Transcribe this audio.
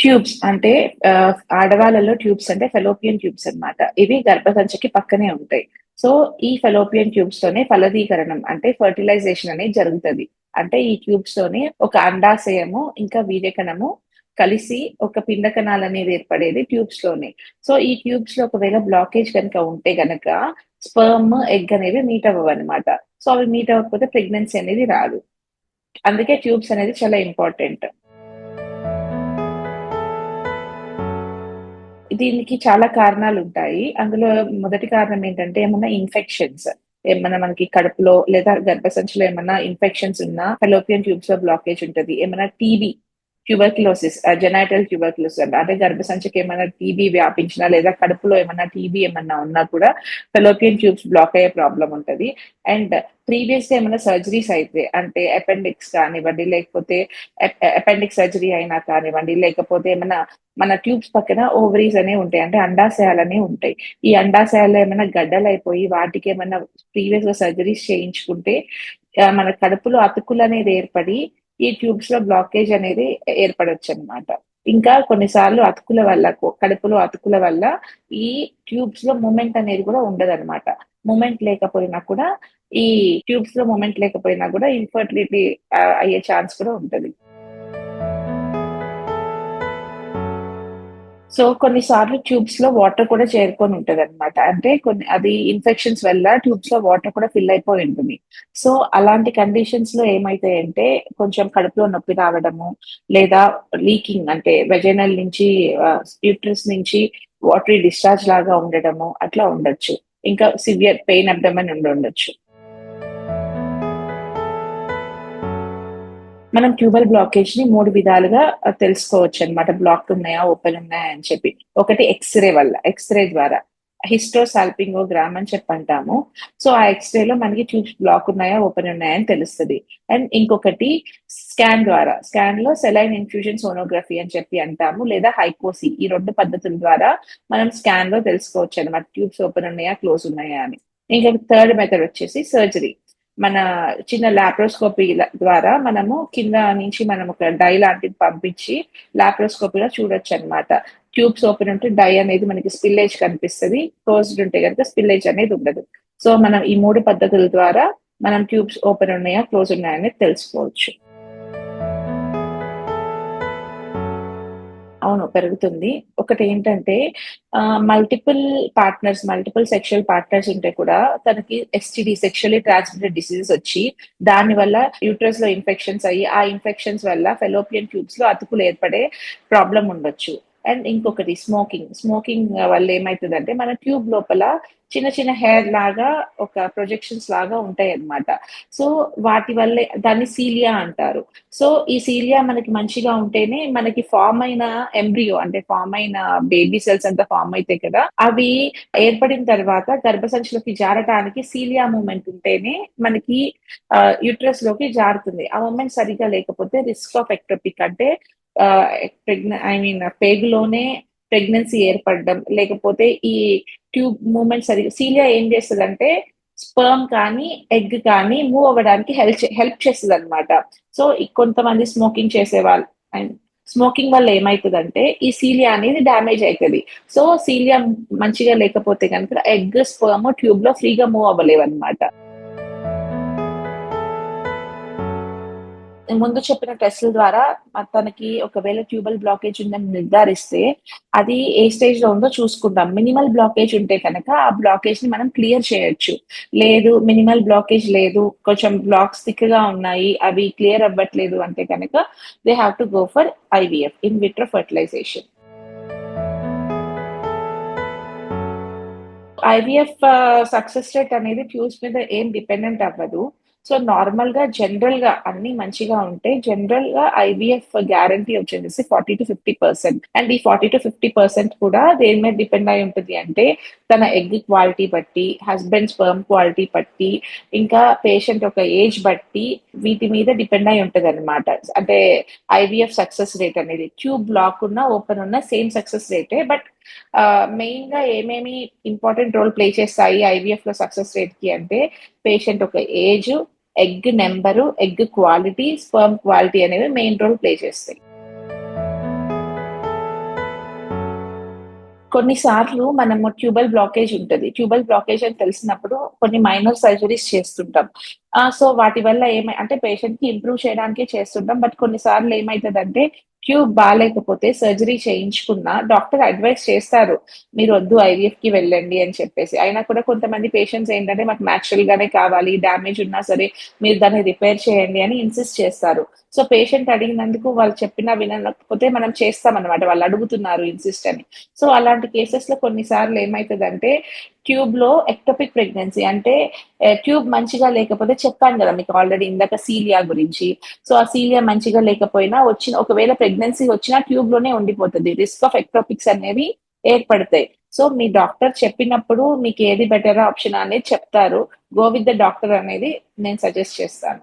Tubes అంటే ఆడవాళ్ళలో tubes అంటే ఫెలోపియన్ ట్యూబ్స్ అన్నమాట. ఇవి గర్భసంచికి పక్కనే ఉంటాయి. సో, ఈ ఫెలోపియన్ ట్యూబ్స్ తోనే ఫలదీకరణం అంటే ఫెర్టిలైజేషన్ అనేది జరుగుతది. అంటే ఈ ట్యూబ్స్ తోనే ఒక అండాశయము, ఇంకా వీర్యకణము కలిసి ఒక పిండ కణాలనేది ఏర్పడేది ట్యూబ్స్ లోనే. సో, ఈ ట్యూబ్స్ లో ఒకవేళ బ్లాకేజ్ కనుక ఉంటే గనక స్పెర్మ్, ఎగ్ అనేవి మీట్ అవ్వవన్నమాట. సో, అవి మీట్ అవ్వకపోతే ప్రెగ్నెన్సీ అనేది రాదు. అందుకే ట్యూబ్స్ అనేది చాలా ఇంపార్టెంట్. దీనికి చాలా కారణాలుంటాయి. అందులో మొదటి కారణం ఏంటంటే ఏమన్నా ఇన్ఫెక్షన్స్. ఏమన్నా మనకి కడుపులో లేదా గర్భసంచిలో ఏమన్నా ఇన్ఫెక్షన్స్ ఉన్నా ఫెలోపియన్ ట్యూబ్స్ లో బ్లాకేజ్ ఉంటది. ఏమన్నా టీబీ, ట్యూబర్క్యులోసిస్, జెనైటల్ ట్యూబర్క్యులోసిస్ అంటే గర్భసంచికి ఏమన్నా టీబీ వ్యాపించినా లేదా కడుపులో ఏమన్నా టీబీ ఏమన్నా ఉన్నా కూడా ఫెలోపియన్ ట్యూబ్స్ బ్లాక్ అయ్యే ప్రాబ్లమ్ ఉంటది. అండ్ ప్రీవియస్ గా ఏమైనా సర్జరీస్ అయితే అంటే అపెండిక్స్ కానివ్వండి, లేకపోతే అపెండిక్స్ సర్జరీ అయినా కానివ్వండి, లేకపోతే ఏమైనా మన ట్యూబ్స్ పక్కన ఓవరీస్ అనేవి ఉంటాయి. అంటే అండాశయాలు అనేవి ఉంటాయి. ఈ అండాశయాల్లో ఏమైనా గడ్డలు అయిపోయి వాటికి ఏమైనా ప్రీవియస్ గా సర్జరీస్ చేయించుకుంటే మన కడుపులో అతుకులు అనేది ఏర్పడి ఈ ట్యూబ్స్ లో బ్లాకేజ్ అనేది ఏర్పడొచ్చు అనమాట. ఇంకా కొన్నిసార్లు అతుకుల వల్ల కడుపులో అతుకుల వల్ల ఈ ట్యూబ్స్ లో మూమెంట్ అనేది కూడా ఉండదన్నమాట. మూమెంట్ లేకపోయినా కూడా ఈ ట్యూబ్స్ లో మూమెంట్ లేకపోయినా కూడా ఇన్ఫర్టిలిటీ అయ్యే ఛాన్స్ కూడా ఉంటది. సో కొన్నిసార్లు ట్యూబ్స్ లో వాటర్ కూడా చేరుకొని ఉంటది అనమాట. అంటే కొన్ని అది ఇన్ఫెక్షన్స్ వల్ల ట్యూబ్స్ లో వాటర్ కూడా ఫిల్ అయిపోయి ఉంటుంది. సో అలాంటి కండిషన్స్ లో ఏమైతాయంటే కొంచెం కడుపులో నొప్పి రావడము, లేదా లీకింగ్ అంటే వెజైనల్ నుంచి యూట్రస్ నుంచి వాటరీ డిశ్చార్జ్ లాగా ఉండడము అట్లా ఉండొచ్చు. ఇంకా సివియర్ పెయిన్ అబ్డమన్ ఉండొచ్చు. మనం ట్యూబల్ బ్లాకేజ్ ని 3 విధాలుగా తెలుసుకోవచ్చు అనమాట. బ్లాక్ ఉన్నాయా, ఓపెన్ ఉన్నాయా అని చెప్పి. ఒకటి ఎక్స్‌రే వల్ల, ఎక్స్‌రే ద్వారా. హిస్టోసాల్పింగోగ్రామ్ అని చెప్పి అంటాము. సో, ఆ ఎక్స్‌రే లో మనకి ట్యూబ్స్ బ్లాక్ ఉన్నాయా, ఓపెన్ ఉన్నాయా అని తెలుస్తది. అండ్ ఇంకొకటి స్కాన్ ద్వారా. స్కాన్ లో సెలైన్ ఇన్ఫ్యూజన్ సోనోగ్రఫీ అని చెప్పి అంటాము. లేదా హైపోసి. ఈ 2 పద్ధతుల ద్వారా మనం స్కాన్ లో తెలుసుకోవచ్చు అనమాట. ట్యూబ్స్ ఓపెన్ ఉన్నాయా, క్లోజ్ ఉన్నాయా అని. ఇంకా థర్డ్ మెథడ్ వచ్చేసి సర్జరీ. మన చిన్న లాప్రోస్కోపీ ద్వారా మనము కింద నుంచి మనం ఒక డై లాంటిది పంపించి లాప్రోస్కోపీలో చూడొచ్చు అనమాట. ట్యూబ్స్ ఓపెన్ ఉంటే డై అనేది మనకి స్పిల్లేజ్ కనిపిస్తుంది, క్లోజ్డ్ ఉంటే కనుక స్పిల్లేజ్ అనేది ఉండదు. సో మనం ఈ 3 పద్ధతుల ద్వారా మనం ట్యూబ్స్ ఓపెన్ ఉన్నాయా, క్లోజ్ ఉన్నాయా అనేది తెలుసుకోవచ్చు. అవును, పెరుగుతుంది. ఒకటేంటంటే multiple partners, multiple sexual partners ఉంటే కూడా తనకి ఎస్టీడీ సెక్షువల్లీ ట్రాన్స్మిటెడ్ డిసీజెస్ వచ్చి దాని వల్ల యూట్రస్ లో ఇన్ఫెక్షన్స్ అయ్యి ఆ ఇన్ఫెక్షన్స్ వల్ల ఫెలోపియన్ ట్యూబ్స్ లో అతుకులు ఏర్పడే ప్రాబ్లం ఉండొచ్చు. అండ్ ఇంకొకటి స్మోకింగ్. స్మోకింగ్ వల్ల ఏమైతుందంటే మన ట్యూబ్ లోపల చిన్న చిన్న హెయిర్ లాగా ఒక ప్రొజెక్షన్స్ లాగా ఉంటాయి అన్నమాట. సో వాటి వల్లే దాన్ని సీలియా అంటారు. సో ఈ సీలియా మనకి మంచిగా ఉంటేనే మనకి ఫామ్ అయిన ఎంబ్రియో అంటే ఫామ్ అయిన బేబీ సెల్స్ అంతా ఫామ్ అయితే కదా, అవి ఏర్పడిన తర్వాత గర్భసంచిలోకి జారటానికి సీలియా మూమెంట్ ఉంటేనే మనకి యూట్రస్ లోకి జారుతుంది. ఆ మూమెంట్ సరిగా లేకపోతే రిస్క్ ఆఫ్ ఎక్టోపిక్ అంటే పేగులోనే ప్రెగ్నెన్సీ ఏర్పడడం, లేకపోతే ఈ ట్యూబ్ మూమెంట్ సరిగా సీలియా ఏం చేస్తుందంటే స్పర్మ్ కానీ ఎగ్ కానీ మూవ్ అవ్వడానికి హెల్ప్ చేస్తుంది అనమాట. సో కొంతమంది స్మోకింగ్ చేసే వాళ్ళు అండ్ స్మోకింగ్ వల్ల ఏమైతుందంటే ఈ సీలియా అనేది డ్యామేజ్ అవుతుంది. సో సీలియా మంచిగా లేకపోతే కనుక ఎగ్, స్పర్మ్ ట్యూబ్ లో ఫ్రీగా మూవ్ అవ్వలేవు అనమాట. ముందు చెప్పిన టెస్టుల ద్వారా తనకి ఒకవేళ ట్యూబల్ బ్లాకేజ్ ఉందని నిర్ధారిస్తే అది ఏ స్టేజ్ లో ఉందో చూసుకుంటాం. మినిమల్ బ్లాకేజ్ ఉంటే కనుక ఆ బ్లాకేజ్ ని మనం క్లియర్ చేయొచ్చు. లేదు మినిమల్ బ్లాకేజ్ లేదు, కొంచెం బ్లాక్స్ థిక్ గా ఉన్నాయి, అవి క్లియర్ అవ్వట్లేదు అంటే కనుక they have to go for IVF, in vitro fertilisation. IVF success rate అనేది ట్యూబ్స్ మీద ఏం డిపెండెంట్ అవ్వదు. సో నార్మల్ గా జనరల్ గా అన్ని మంచిగా ఉంటే జనరల్ గా ఐవీఎఫ్ గ్యారంటీ వచ్చేసి 40-50%. అండ్ ఈ 40-50% కూడా దేని మీద డిపెండ్ అయి ఉంటుంది అంటే తన ఎగ్ క్వాలిటీ బట్టి, హస్బెండ్ స్పర్మ్ క్వాలిటీ బట్టి, ఇంకా పేషెంట్ ఒక ఏజ్ బట్టి వీటి మీద డిపెండ్ అయి ఉంటది అనమాట. అంటే ఐవీఎఫ్ సక్సెస్ రేట్ అనేది ట్యూబ్ బ్లాక్ ఉన్నా ఓపెన్ ఉన్నా సేమ్ సక్సెస్ రేటే. బట్ మెయిన్ గా ఏమేమి ఇంపార్టెంట్ రోల్ ప్లే చేస్తాయి ఐవీఎఫ్ లో సక్సెస్ రేట్ కి అంటే పేషెంట్ ఒక age, egg number, egg quality, sperm quality అనేవి మెయిన్ రోల్ ప్లే చేస్తాయి. కొన్నిసార్లు మనము ట్యూబల్ బ్లాకేజ్ ఉంటది. ట్యూబల్ బ్లాకేజ్ అని తెలిసినప్పుడు కొన్ని మైనర్ సర్జరీస్ చేస్తుంటాం. సో వాటి వల్ల అంటే పేషెంట్‌కి ఇంప్రూవ్ చేయడానికే చేస్తుంటాం. బట్ కొన్నిసార్లు ఏమైతదంటే ట్యూబ్ బాలేకపోతే సర్జరీ చేయించుకున్నా డాక్టర్ అడ్వైస్ చేస్తారు. మీరొద్దు ఐవీఎఫ్‌కి వెళ్ళండి అని చెప్పేసి. అయినా కూడా కొంతమంది పేషెంట్స్ ఏంటంటే మాకు నేచురల్ గానే కావాలి. డ్యామేజ్ ఉన్నా సరే మీరు దాన్ని రిపేర్ చేయండి అని ఇన్సిస్ట్ చేస్తారు. సో పేషెంట్ అడిగినందుకు వాళ్ళు చెప్పినా వినకపోతే మనం చేస్తామనమాట. వాళ్ళు అడుగుతున్నారు ఇన్సిస్ట్ అని. సో అలాంటి కేసెస్‌లో కొన్నిసార్లు ఏమైతదంటే ట్యూబ్‌లో ఎక్టోపిక్ ప్రెగ్నెన్సీ అంటే ట్యూబ్ మంచిగా లేకపోతే చెప్పాను గదా! మీకు ఆల్రెడీ ఇందాక సీలియా గురించి. సో ఆ సీలియా మంచిగా లేకపోయినా ఒకవేళ ప్రెగ్నెన్సీ వచ్చినా ట్యూబ్‌లోనే ఉండిపోతది. రిస్క్ ఆఫ్ ఎక్టోపిక్స్ అనేవి ఏర్పడతాయి. సో మీ డాక్టర్ చెప్పినప్పుడు మీకేది బెటర్ ఆప్షన్ అనేది చెప్తారు. గో విత్ ద డాక్టర్ అనేది నేను సజెస్ట్ చేస్తాను.